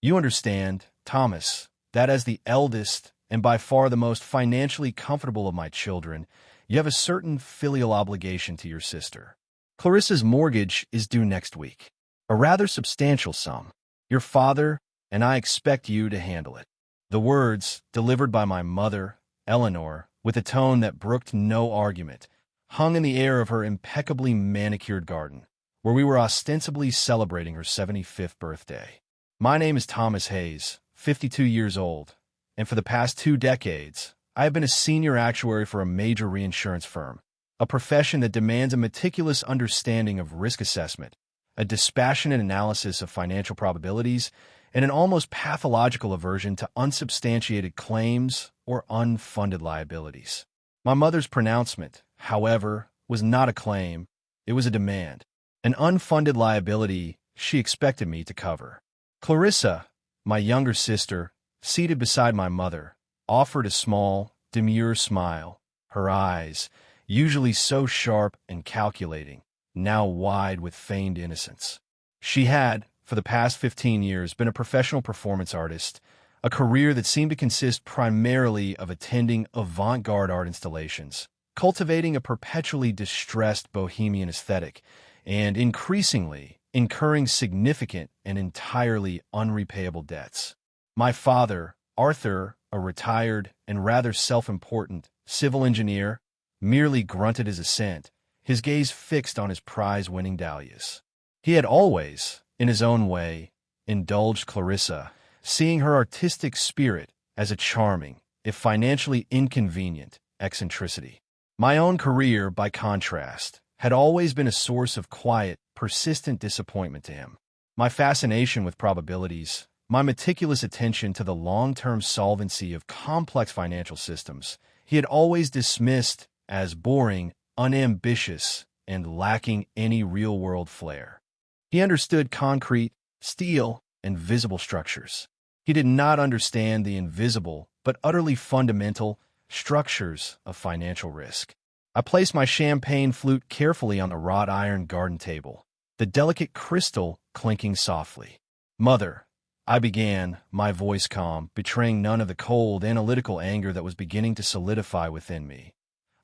You understand, Thomas, that as the eldest and by far the most financially comfortable of my children, you have a certain filial obligation to your sister. Clarissa's mortgage is due next week, a rather substantial sum. Your father and I expect you to handle it. The words, delivered by my mother, Eleanor, with a tone that brooked no argument, hung in the air of her impeccably manicured garden, where we were ostensibly celebrating her 75th birthday. My name is Thomas Hayes, 52 years old, and for the past 2 decades, I have been a senior actuary for a major reinsurance firm, a profession that demands a meticulous understanding of risk assessment, a dispassionate analysis of financial probabilities, and an almost pathological aversion to unsubstantiated claims or unfunded liabilities. My mother's pronouncement, however, was not a claim, it was a demand, an unfunded liability she expected me to cover. Clarissa, my younger sister, seated beside my mother, offered a small, demure smile, her eyes, usually so sharp and calculating, now wide with feigned innocence. She had, for the past 15 years, been a professional performance artist, a career that seemed to consist primarily of attending avant-garde art installations, cultivating a perpetually distressed bohemian aesthetic, and increasingly incurring significant and entirely unrepayable debts. My father, Arthur, a retired and rather self-important civil engineer, merely grunted his assent, his gaze fixed on his prize-winning dahlias. He had always, in his own way, indulged Clarissa, seeing her artistic spirit as a charming, if financially inconvenient, eccentricity. My own career, by contrast, had always been a source of quiet, persistent disappointment to him. My fascination with probabilities, my meticulous attention to the long-term solvency of complex financial systems, he had always dismissed as boring, unambitious, and lacking any real-world flair. He understood concrete, steel, and visible structures. He did not understand the invisible, but utterly fundamental, structures of financial risk. I placed my champagne flute carefully on the wrought iron garden table, the delicate crystal clinking softly. "Mother," I began, my voice calm, betraying none of the cold, analytical anger that was beginning to solidify within me.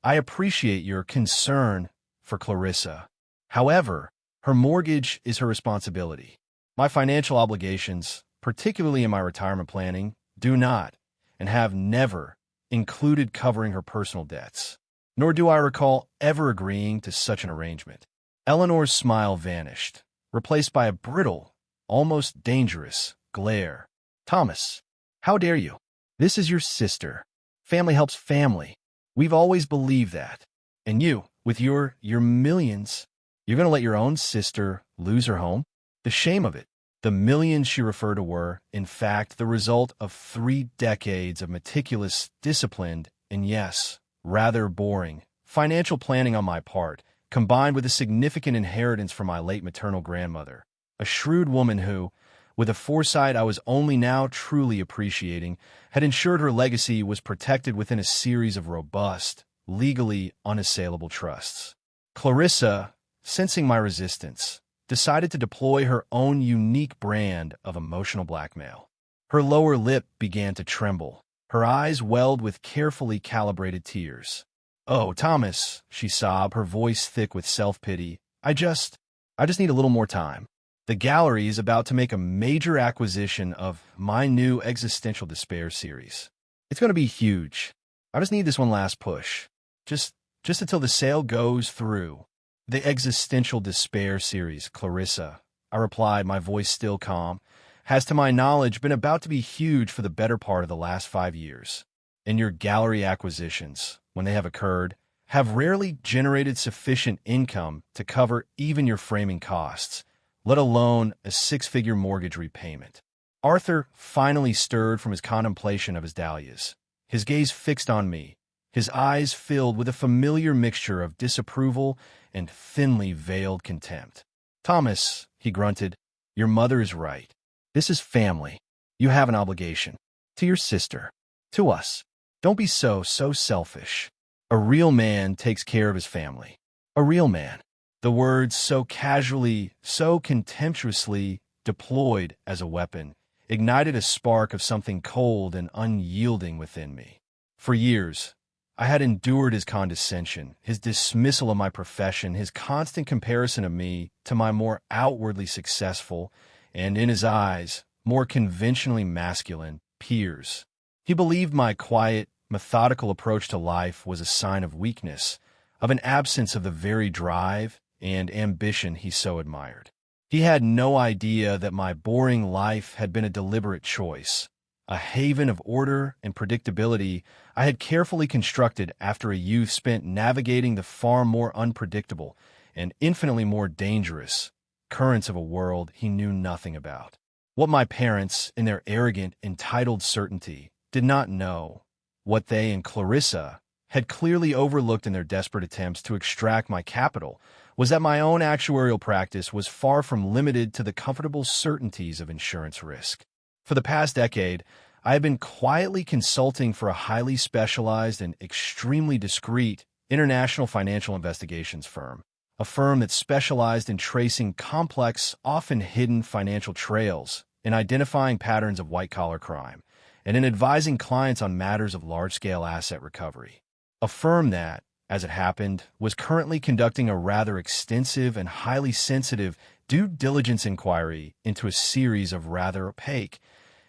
"I appreciate your concern for Clarissa. However, her mortgage is her responsibility. My financial obligations, particularly in my retirement planning, do not, and have never, included covering her personal debts. Nor do I recall ever agreeing to such an arrangement." Eleanor's smile vanished, replaced by a brittle, almost dangerous, glare. "Thomas, how dare you? This is your sister. Family helps family. We've always believed that. And you, with your millions, you're going to let your own sister lose her home? The shame of it." The millions she referred to were, in fact, the result of 3 decades of meticulous, disciplined, and yes, rather boring, financial planning on my part, combined with a significant inheritance from my late maternal grandmother, a shrewd woman who, with a foresight I was only now truly appreciating, had ensured her legacy was protected within a series of robust, legally unassailable trusts. Clarissa, sensing my resistance, decided to deploy her own unique brand of emotional blackmail. Her lower lip began to tremble, her eyes welled with carefully calibrated tears. "Oh, Thomas," she sobbed, her voice thick with self-pity, I just need a little more time. The gallery is about to make a major acquisition of my new existential despair series. It's going to be huge. I just need this one last push. Just until the sale goes through." "The existential despair series, Clarissa," I replied, my voice still calm, "has to my knowledge been about to be huge for the better part of the last 5 years. And your gallery acquisitions, when they have occurred, have rarely generated sufficient income to cover even your framing costs, let alone a 6-figure mortgage repayment." Arthur finally stirred from his contemplation of his dahlias, his gaze fixed on me, his eyes filled with a familiar mixture of disapproval and thinly veiled contempt. "Thomas," he grunted, "your mother is right. This is family. You have an obligation. To your sister. To us. Don't be so selfish. A real man takes care of his family. A real man." The words so casually, so contemptuously deployed as a weapon, ignited a spark of something cold and unyielding within me. For years, I had endured his condescension, his dismissal of my profession, his constant comparison of me to my more outwardly successful and, in his eyes, more conventionally masculine peers. He believed my quiet, methodical approach to life was a sign of weakness, of an absence of the very drive and ambition he so admired. He had no idea that my boring life had been a deliberate choice, a haven of order and predictability I had carefully constructed after a youth spent navigating the far more unpredictable and infinitely more dangerous currents of a world he knew nothing about. What my parents, in their arrogant, entitled certainty, did not know, what they and Clarissa had clearly overlooked in their desperate attempts to extract my capital, was that my own actuarial practice was far from limited to the comfortable certainties of insurance risk. For the past decade, I have been quietly consulting for a highly specialized and extremely discreet international financial investigations firm, a firm that specialized in tracing complex, often hidden financial trails, in identifying patterns of white-collar crime, and in advising clients on matters of large-scale asset recovery. A firm that, as it happened, was currently conducting a rather extensive and highly sensitive due diligence inquiry into a series of rather opaque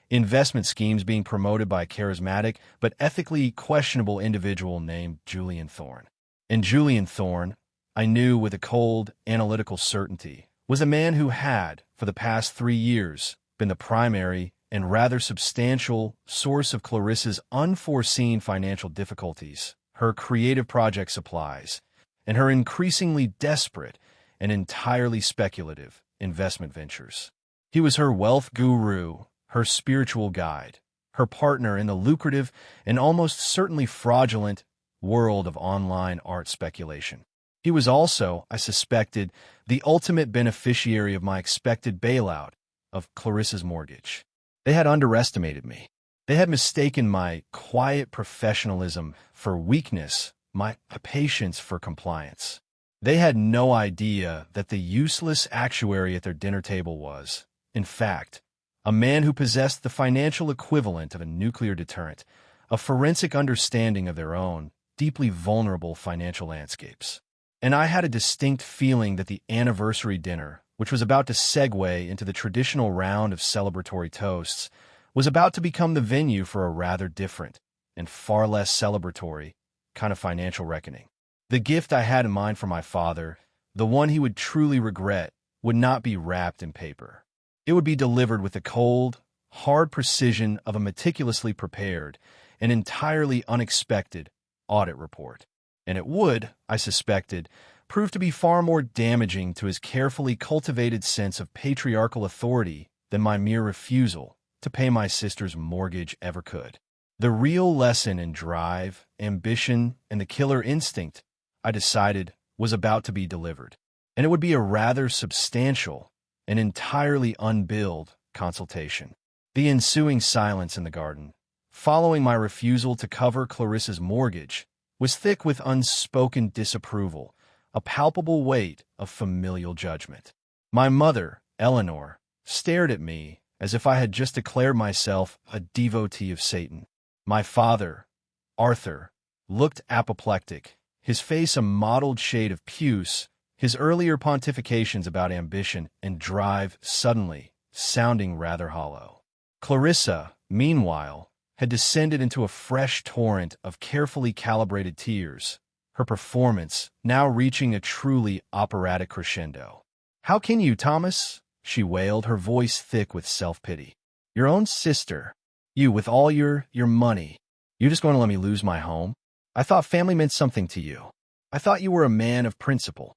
investment schemes being promoted by a charismatic but ethically questionable individual named Julian Thorne. And Julian Thorne, I knew with a cold, analytical certainty, was a man who had, for the past 3 years, been the primary and rather substantial source of Clarissa's unforeseen financial difficulties, her creative project supplies, and her increasingly desperate and entirely speculative investment ventures. He was her wealth guru, her spiritual guide, her partner in the lucrative and almost certainly fraudulent world of online art speculation. He was also, I suspected, the ultimate beneficiary of my expected bailout of Clarissa's mortgage. They had underestimated me. They had mistaken my quiet professionalism for weakness, my patience for compliance. They had no idea that the useless actuary at their dinner table was, in fact, a man who possessed the financial equivalent of a nuclear deterrent, a forensic understanding of their own, deeply vulnerable financial landscapes. And I had a distinct feeling that the anniversary dinner, which was about to segue into the traditional round of celebratory toasts, was about to become the venue for a rather different and far less celebratory kind of financial reckoning. The gift I had in mind for my father, the one he would truly regret, would not be wrapped in paper. It would be delivered with the cold, hard precision of a meticulously prepared and entirely unexpected audit report. And it would, I suspected, prove to be far more damaging to his carefully cultivated sense of patriarchal authority than my mere refusal to pay my sister's mortgage ever could. The real lesson in drive, ambition, and the killer instinct, I decided, was about to be delivered. And it would be a rather substantial and entirely unbilled consultation. The ensuing silence in the garden, following my refusal to cover Clarissa's mortgage, was thick with unspoken disapproval, a palpable weight of familial judgment. My mother, Eleanor, stared at me as if I had just declared myself a devotee of Satan. My father, Arthur, looked apoplectic, his face a mottled shade of puce, his earlier pontifications about ambition and drive suddenly sounding rather hollow. Clarissa, meanwhile, had descended into a fresh torrent of carefully calibrated tears, her performance now reaching a truly operatic crescendo. "How can you, Thomas?" she wailed, her voice thick with self-pity. "Your own sister. You, with all your money. You just going to let me lose my home? I thought family meant something to you. I thought you were a man of principle."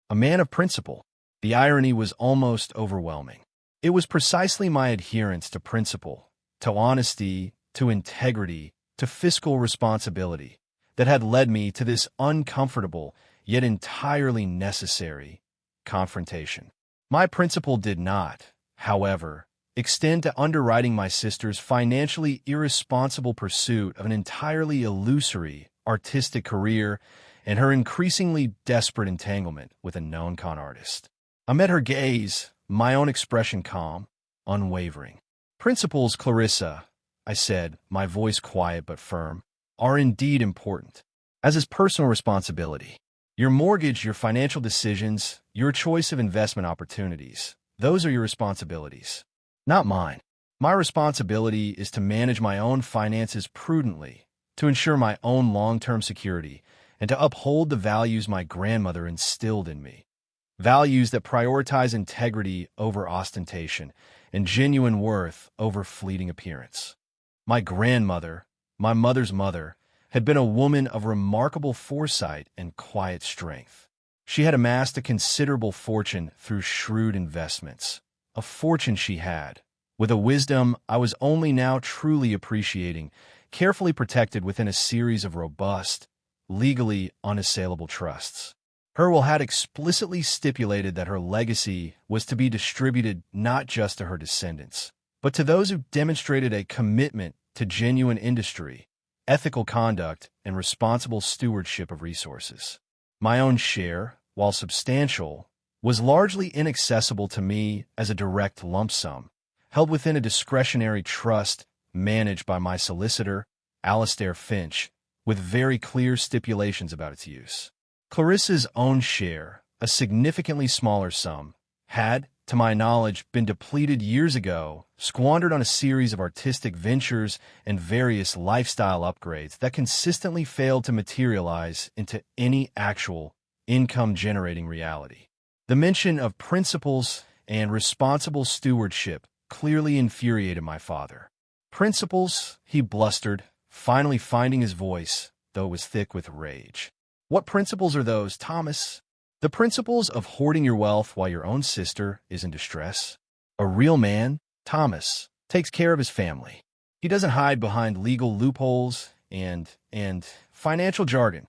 A man of principle. The irony was almost overwhelming. It was precisely my adherence to principle, to honesty, to integrity, to fiscal responsibility, that had led me to this uncomfortable, yet entirely necessary, confrontation. My principle did not, however, extend to underwriting my sister's financially irresponsible pursuit of an entirely illusory artistic career and her increasingly desperate entanglement with a known con artist. I met her gaze, my own expression calm, unwavering. Principles, Clarissa, I said, my voice quiet but firm, are indeed important, as is personal responsibility. Your mortgage, your financial decisions, your choice of investment opportunities, those are your responsibilities, not mine. My responsibility is to manage my own finances prudently, to ensure my own long-term security, and to uphold the values my grandmother instilled in me. Values that prioritize integrity over ostentation and genuine worth over fleeting appearance. My grandmother, my mother's mother, had been a woman of remarkable foresight and quiet strength. She had amassed a considerable fortune through shrewd investments, a fortune she had, with a wisdom I was only now truly appreciating, carefully protected within a series of robust, legally unassailable trusts. Her will had explicitly stipulated that her legacy was to be distributed not just to her descendants, but to those who demonstrated a commitment to genuine industry, ethical conduct, and responsible stewardship of resources. My own share, while substantial, was largely inaccessible to me as a direct lump sum, held within a discretionary trust managed by my solicitor, Alastair Finch, with very clear stipulations about its use. Clarissa's own share, a significantly smaller sum, had, to my knowledge, been depleted years ago, squandered on a series of artistic ventures and various lifestyle upgrades that consistently failed to materialize into any actual income-generating reality. The mention of principles and responsible stewardship clearly infuriated my father. Principles, he blustered, finally finding his voice, though it was thick with rage. What principles are those, Thomas? The principles of hoarding your wealth while your own sister is in distress? A real man, Thomas, takes care of his family. He doesn't hide behind legal loopholes and financial jargon.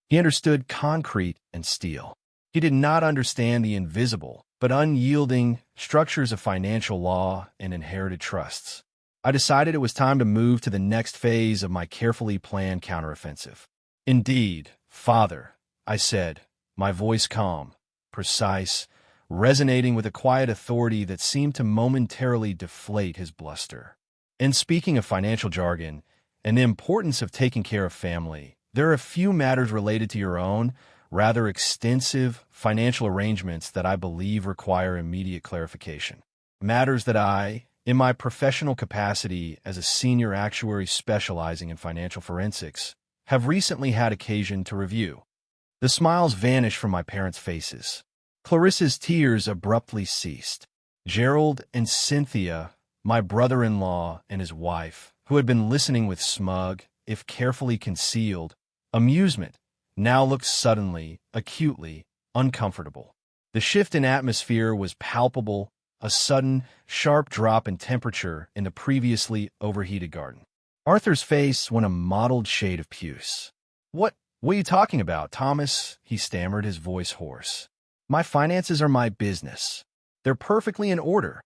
He understood concrete and steel. He did not understand the invisible but unyielding structures of financial law and inherited trusts. I decided it was time to move to the next phase of my carefully planned counteroffensive. Indeed, Father, I said, my voice calm, precise, resonating with a quiet authority that seemed to momentarily deflate his bluster. And speaking of financial jargon and the importance of taking care of family, there are a few matters related to your own, rather extensive financial arrangements that I believe require immediate clarification. Matters that I, in my professional capacity as a senior actuary specializing in financial forensics, have recently had occasion to review. The smiles vanished from my parents' faces. Clarissa's tears abruptly ceased. Gerald and Cynthia, my brother-in-law and his wife, who had been listening with smug, if carefully concealed, amusement, now looked suddenly, acutely, uncomfortable. The shift in atmosphere was palpable, a sudden, sharp drop in temperature in the previously overheated garden. Arthur's face went a mottled shade of puce. What are you talking about, Thomas? He stammered, his voice hoarse. My finances are my business. They're perfectly in order.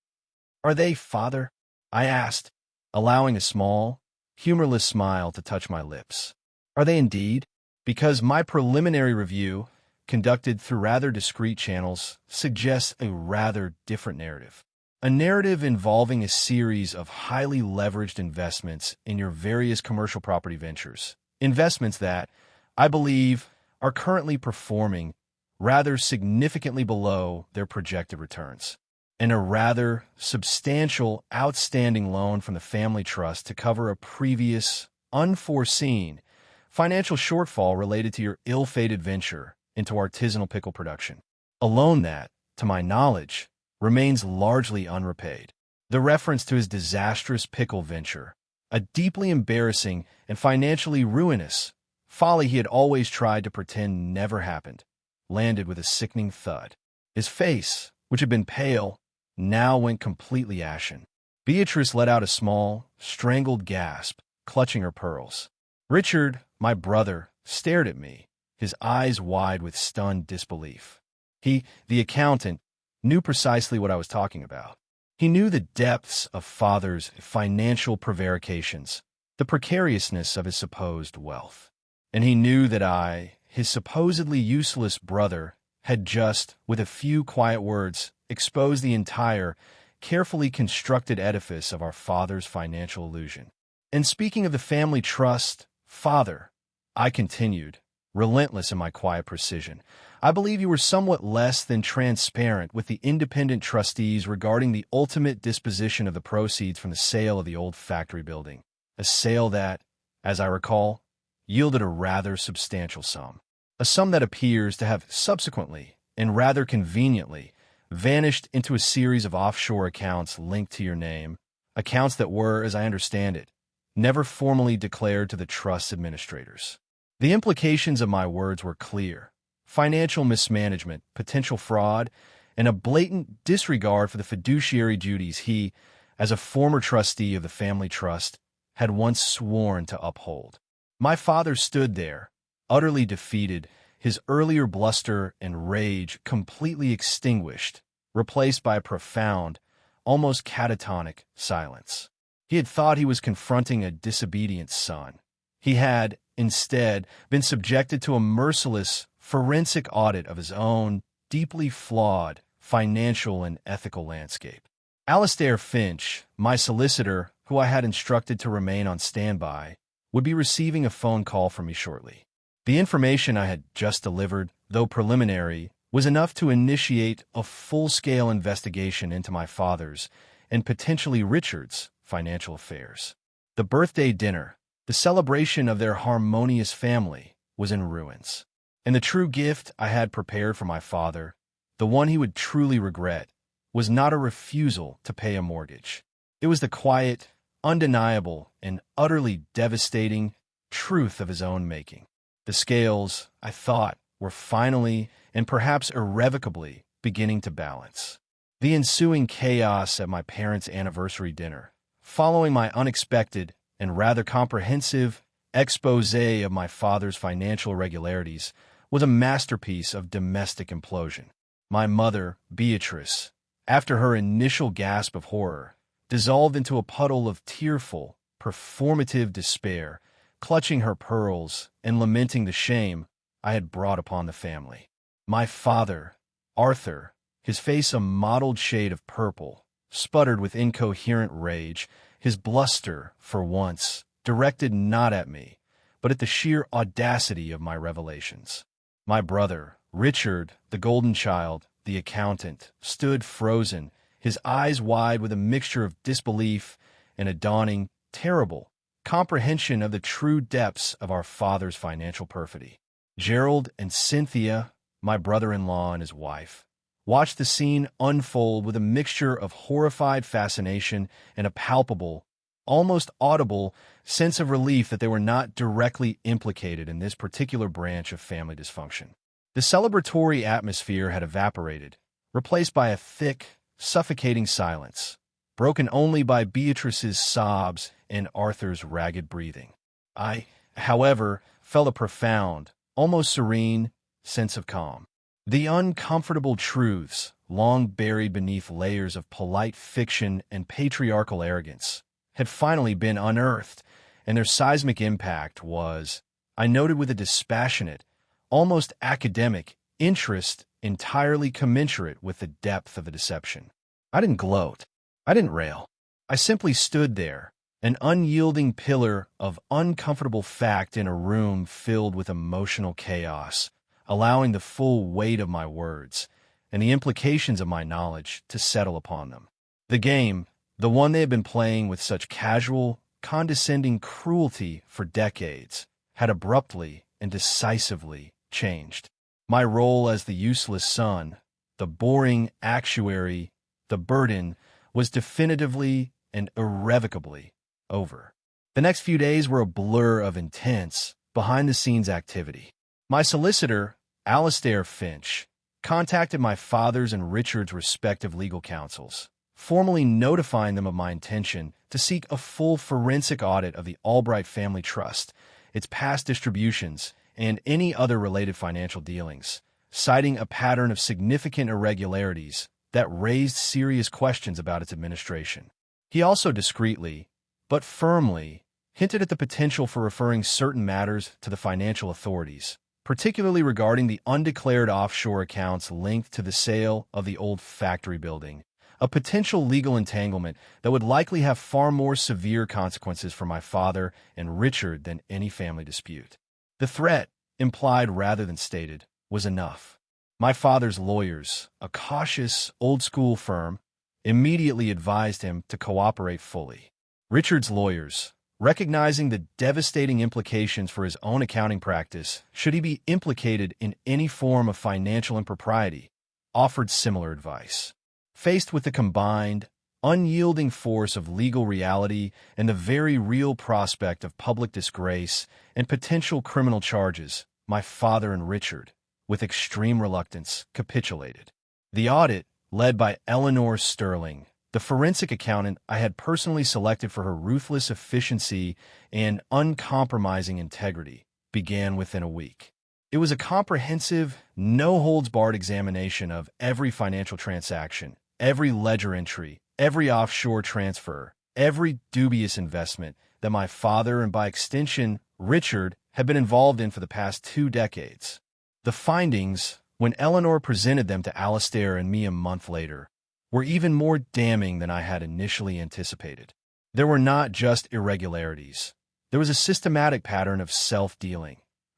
Are they, Father? I asked, allowing a small, humorless smile to touch my lips. Are they indeed? Because my preliminary review, conducted through rather discreet channels, suggests a rather different narrative. A narrative involving a series of highly leveraged investments in your various commercial property ventures. Investments that, I believe, are currently performing rather significantly below their projected returns. And a rather substantial outstanding loan from the family trust to cover a previous, unforeseen, financial shortfall related to your ill-fated venture into artisanal pickle production. A loan that, to my knowledge, remains largely unrepaid. The reference to his disastrous pickle venture, a deeply embarrassing and financially ruinous folly he had always tried to pretend never happened, landed with a sickening thud. His face, which had been pale, now went completely ashen. Beatrice let out a small, strangled gasp, clutching her pearls. Richard, my brother, stared at me, his eyes wide with stunned disbelief. He, the accountant, knew precisely what I was talking about. He knew the depths of Father's financial prevarications, the precariousness of his supposed wealth. And he knew that I, his supposedly useless brother, had just, with a few quiet words, exposed the entire, carefully constructed edifice of our father's financial illusion. And speaking of the family trust, Father, I continued, relentless in my quiet precision, I believe you were somewhat less than transparent with the independent trustees regarding the ultimate disposition of the proceeds from the sale of the old factory building, a sale that, as I recall, yielded a rather substantial sum, a sum that appears to have subsequently, and rather conveniently, vanished into a series of offshore accounts linked to your name, accounts that were, as I understand it, never formally declared to the trust administrators. The implications of my words were clear: financial mismanagement, potential fraud, and a blatant disregard for the fiduciary duties he, as a former trustee of the family trust, had once sworn to uphold. My father stood there, utterly defeated, his earlier bluster and rage completely extinguished, replaced by a profound, almost catatonic silence. He had thought he was confronting a disobedient son. He had, instead, been subjected to a merciless, forensic audit of his own, deeply flawed, financial and ethical landscape. Alastair Finch, my solicitor, who I had instructed to remain on standby, would be receiving a phone call from me shortly. The information I had just delivered, though preliminary, was enough to initiate a full-scale investigation into my father's, and potentially Richard's, financial affairs. The birthday dinner, the celebration of their harmonious family, was in ruins. And the true gift I had prepared for my father, the one he would truly regret, was not a refusal to pay a mortgage. It was the quiet, undeniable, and utterly devastating truth of his own making. The scales, I thought, were finally, and perhaps irrevocably, beginning to balance. The ensuing chaos at my parents' anniversary dinner, following my unexpected and rather comprehensive exposé of my father's financial irregularities, was a masterpiece of domestic implosion. My mother, Beatrice, after her initial gasp of horror, dissolved into a puddle of tearful, performative despair, clutching her pearls and lamenting the shame I had brought upon the family. My father, Arthur, his face a mottled shade of purple, sputtered with incoherent rage, his bluster, for once, directed not at me, but at the sheer audacity of my revelations. My brother, Richard, the golden child, the accountant, stood frozen, his eyes wide with a mixture of disbelief and a dawning, terrible comprehension of the true depths of our father's financial perfidy. Gerald and Cynthia, my brother-in-law and his wife, watched the scene unfold with a mixture of horrified fascination and a palpable, almost audible, sense of relief that they were not directly implicated in this particular branch of family dysfunction. The celebratory atmosphere had evaporated, replaced by a thick, suffocating silence, broken only by Beatrice's sobs and Arthur's ragged breathing. I, however, felt a profound, almost serene, sense of calm. The uncomfortable truths, long buried beneath layers of polite fiction and patriarchal arrogance, had finally been unearthed, and their seismic impact was, I noted with a dispassionate, almost academic, interest entirely commensurate with the depth of the deception. I didn't gloat. I didn't rail. I simply stood there, an unyielding pillar of uncomfortable fact in a room filled with emotional chaos, allowing the full weight of my words and the implications of my knowledge to settle upon them. The game, the one they had been playing with such casual, condescending cruelty for decades, had abruptly and decisively changed. My role as the useless son, the boring actuary, the burden, was definitively and irrevocably over. The next few days were a blur of intense, behind-the-scenes activity. My solicitor, Alastair Finch, contacted my father's and Richard's respective legal counsels, formally notifying them of my intention to seek a full forensic audit of the Albright Family Trust, its past distributions, and any other related financial dealings, citing a pattern of significant irregularities that raised serious questions about its administration. He also discreetly, but firmly, hinted at the potential for referring certain matters to the financial authorities, particularly regarding the undeclared offshore accounts linked to the sale of the old factory building, a potential legal entanglement that would likely have far more severe consequences for my father and Richard than any family dispute. The threat, implied rather than stated, was enough. My father's lawyers, a cautious, old-school firm, immediately advised him to cooperate fully. Richard's lawyers, recognizing the devastating implications for his own accounting practice should he be implicated in any form of financial impropriety, offered similar advice. Faced with the combined, unyielding force of legal reality and the very real prospect of public disgrace and potential criminal charges, my father and Richard, with extreme reluctance, capitulated. The audit, led by Eleanor Sterling, the forensic accountant I had personally selected for her ruthless efficiency and uncompromising integrity, began within a week. It was a comprehensive, no-holds-barred examination of every financial transaction, every ledger entry, every offshore transfer, every dubious investment that my father and by extension, Richard, had been involved in for the past 2 decades. The findings, when Eleanor presented them to Alastair and me a month later, were even more damning than I had initially anticipated. There were not just irregularities. There was a systematic pattern of self-dealing,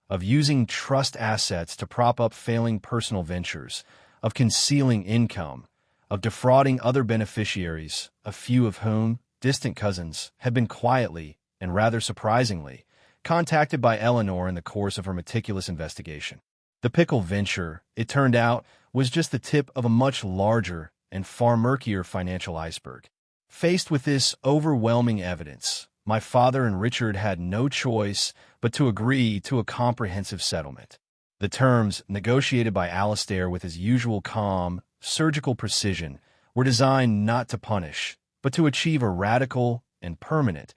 of using trust assets to prop up failing personal ventures, of concealing income, of defrauding other beneficiaries, a few of whom, distant cousins, had been quietly, and rather surprisingly, contacted by Eleanor in the course of her meticulous investigation. The pickle venture, it turned out, was just the tip of a much larger and far murkier financial iceberg. Faced with this overwhelming evidence, my father and Richard had no choice but to agree to a comprehensive settlement. The terms, negotiated by Alastair with his usual calm, surgical precision, were designed not to punish, but to achieve a radical and permanent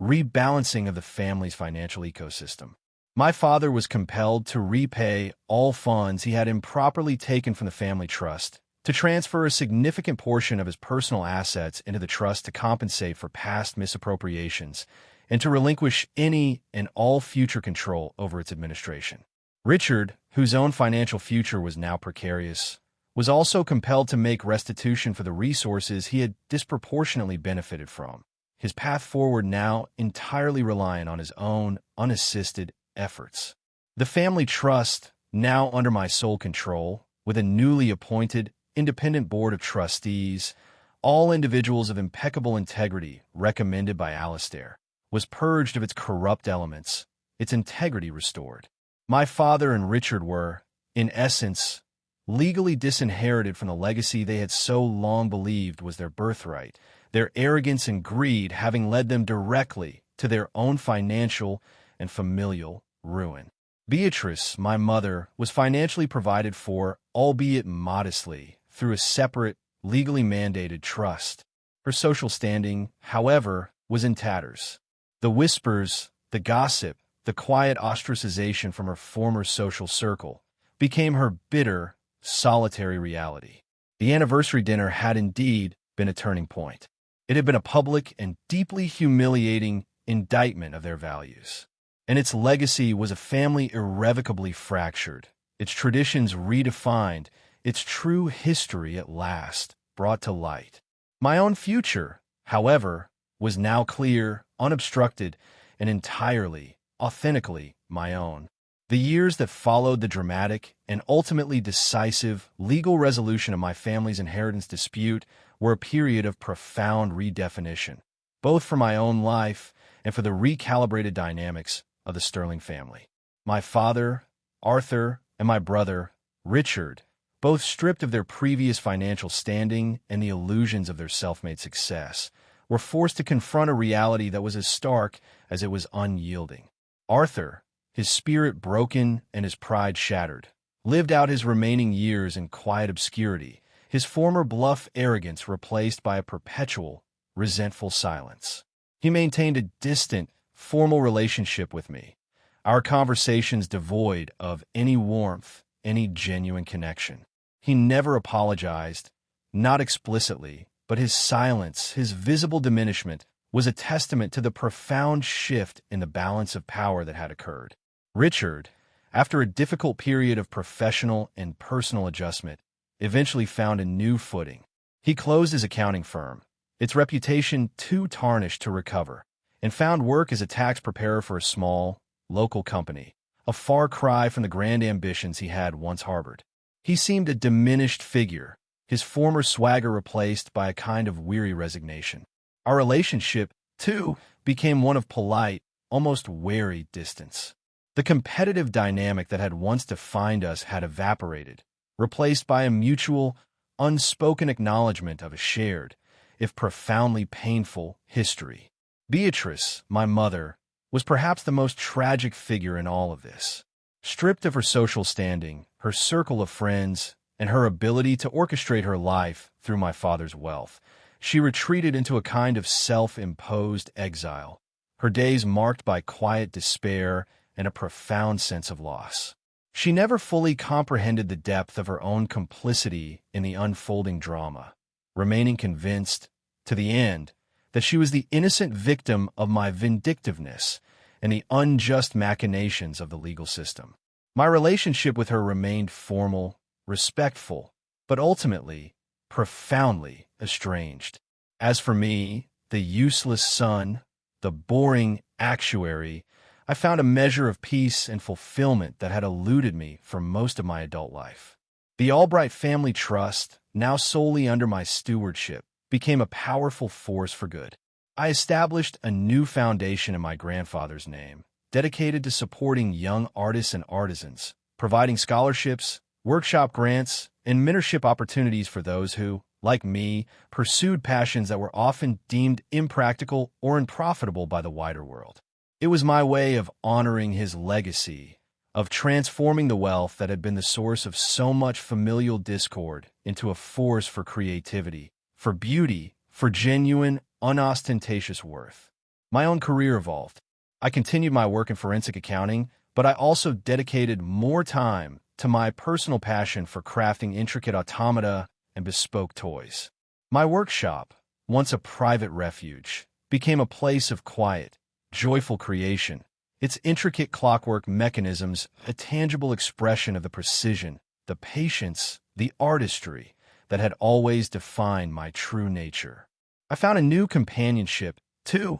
rebalancing of the family's financial ecosystem. My father was compelled to repay all funds he had improperly taken from the family trust, to transfer a significant portion of his personal assets into the trust to compensate for past misappropriations, and to relinquish any and all future control over its administration. Richard, whose own financial future was now precarious, was also compelled to make restitution for the resources he had disproportionately benefited from, his path forward now entirely reliant on his own unassisted efforts. The family trust, now under my sole control, with a newly appointed independent board of trustees, all individuals of impeccable integrity recommended by Alastair, was purged of its corrupt elements, its integrity restored. My father and Richard were, in essence, legally disinherited from the legacy they had so long believed was their birthright, their arrogance and greed having led them directly to their own financial and familial ruin. Beatrice, my mother, was financially provided for, albeit modestly, through a separate, legally mandated trust. Her social standing, however, was in tatters. The whispers, the gossip, the quiet ostracization from her former social circle became her bitter, solitary reality. The anniversary dinner had indeed been a turning point. It had been a public and deeply humiliating indictment of their values. And its legacy was a family irrevocably fractured, its traditions redefined, its true history at last brought to light. My own future, however, was now clear, unobstructed, and entirely, authentically my own. The years that followed the dramatic and ultimately decisive legal resolution of my family's inheritance dispute were a period of profound redefinition, both for my own life and for the recalibrated dynamics of the Sterling family. My father, Arthur, and my brother, Richard, both stripped of their previous financial standing and the illusions of their self-made success, were forced to confront a reality that was as stark as it was unyielding. Arthur, his spirit broken and his pride shattered, lived out his remaining years in quiet obscurity, his former bluff arrogance replaced by a perpetual, resentful silence. He maintained a distant, formal relationship with me, our conversations devoid of any warmth, any genuine connection. He never apologized, not explicitly, but his silence, his visible diminishment, was a testament to the profound shift in the balance of power that had occurred. Richard, after a difficult period of professional and personal adjustment, eventually found a new footing. He closed his accounting firm, its reputation too tarnished to recover, and found work as a tax preparer for a small, local company, a far cry from the grand ambitions he had once harbored. He seemed a diminished figure, his former swagger replaced by a kind of weary resignation. Our relationship, too, became one of polite, almost wary distance. The competitive dynamic that had once defined us had evaporated, replaced by a mutual, unspoken acknowledgement of a shared, if profoundly painful, history. Beatrice, my mother, was perhaps the most tragic figure in all of this. Stripped of her social standing, her circle of friends, and her ability to orchestrate her life through my father's wealth, she retreated into a kind of self-imposed exile, her days marked by quiet despair and a profound sense of loss. She never fully comprehended the depth of her own complicity in the unfolding drama, remaining convinced, to the end, that she was the innocent victim of my vindictiveness and the unjust machinations of the legal system. My relationship with her remained formal, respectful, but ultimately, profoundly estranged. As for me, the useless son, the boring actuary, I found a measure of peace and fulfillment that had eluded me for most of my adult life. The Albright family trust, now solely under my stewardship, became a powerful force for good. I established a new foundation in my grandfather's name, dedicated to supporting young artists and artisans, providing scholarships, workshop grants, and mentorship opportunities for those who, like me, pursued passions that were often deemed impractical or unprofitable by the wider world. It was my way of honoring his legacy, of transforming the wealth that had been the source of so much familial discord into a force for creativity, for beauty, for genuine, unostentatious worth. My own career evolved. I continued my work in forensic accounting, but I also dedicated more time to my personal passion for crafting intricate automata and bespoke toys. My workshop, once a private refuge, became a place of quiet, joyful creation, its intricate clockwork mechanisms a tangible expression of the precision, the patience, the artistry that had always defined my true nature. I found a new companionship, too,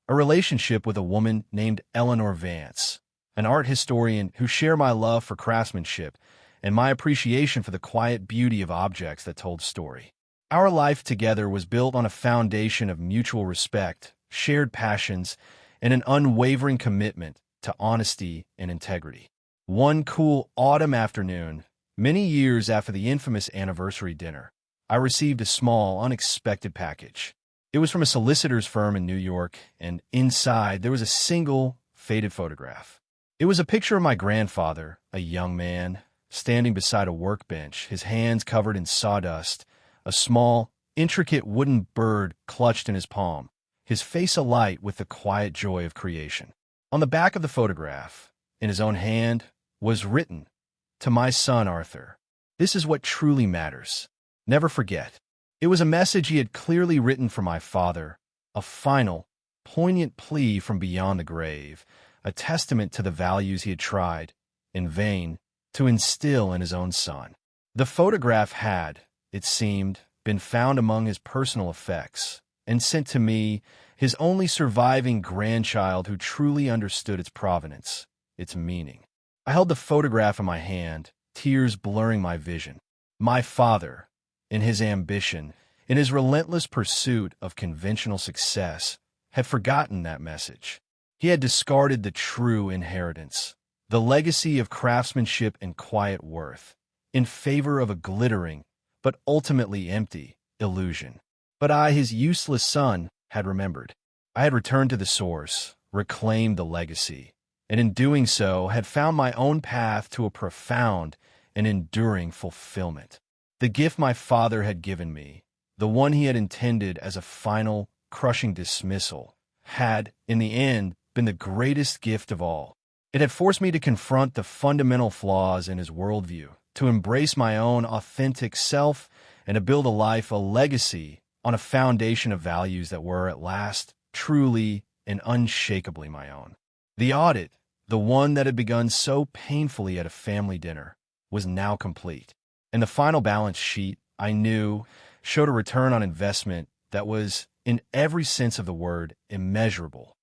a relationship with a woman named Eleanor Vance, an art historian who shared my love for craftsmanship and my appreciation for the quiet beauty of objects that told story. Our life together was built on a foundation of mutual respect, shared passions, and an unwavering commitment to honesty and integrity. One cool autumn afternoon, many years after the infamous anniversary dinner, I received a small, unexpected package. It was from a solicitor's firm in New York, and inside there was a single, faded photograph. It was a picture of my grandfather, a young man, standing beside a workbench, his hands covered in sawdust, a small, intricate wooden bird clutched in his palm, his face alight with the quiet joy of creation. On the back of the photograph, in his own hand, was written, "To my son Arthur, this is what truly matters. Never forget." It was a message he had clearly written for my father, a final, poignant plea from beyond the grave, a testament to the values he had tried, in vain, to instill in his own son. The photograph had, it seemed, been found among his personal effects, and sent to me, his only surviving grandchild who truly understood its provenance, its meaning. I held the photograph in my hand, tears blurring my vision. My father, in his ambition, in his relentless pursuit of conventional success, had forgotten that message. He had discarded the true inheritance, the legacy of craftsmanship and quiet worth, in favor of a glittering, but ultimately empty, illusion. But I, his useless son, had remembered. I had returned to the source, reclaimed the legacy, and in doing so had found my own path to a profound and enduring fulfillment. The gift my father had given me, the one he had intended as a final, crushing dismissal, had, in the end, been the greatest gift of all. It had forced me to confront the fundamental flaws in his worldview, to embrace my own authentic self, and to build a life, a legacy, on a foundation of values that were, at last, truly and unshakably my own. The audit, the one that had begun so painfully at a family dinner, was now complete. And the final balance sheet, I knew, showed a return on investment that was, in every sense of the word, immeasurable.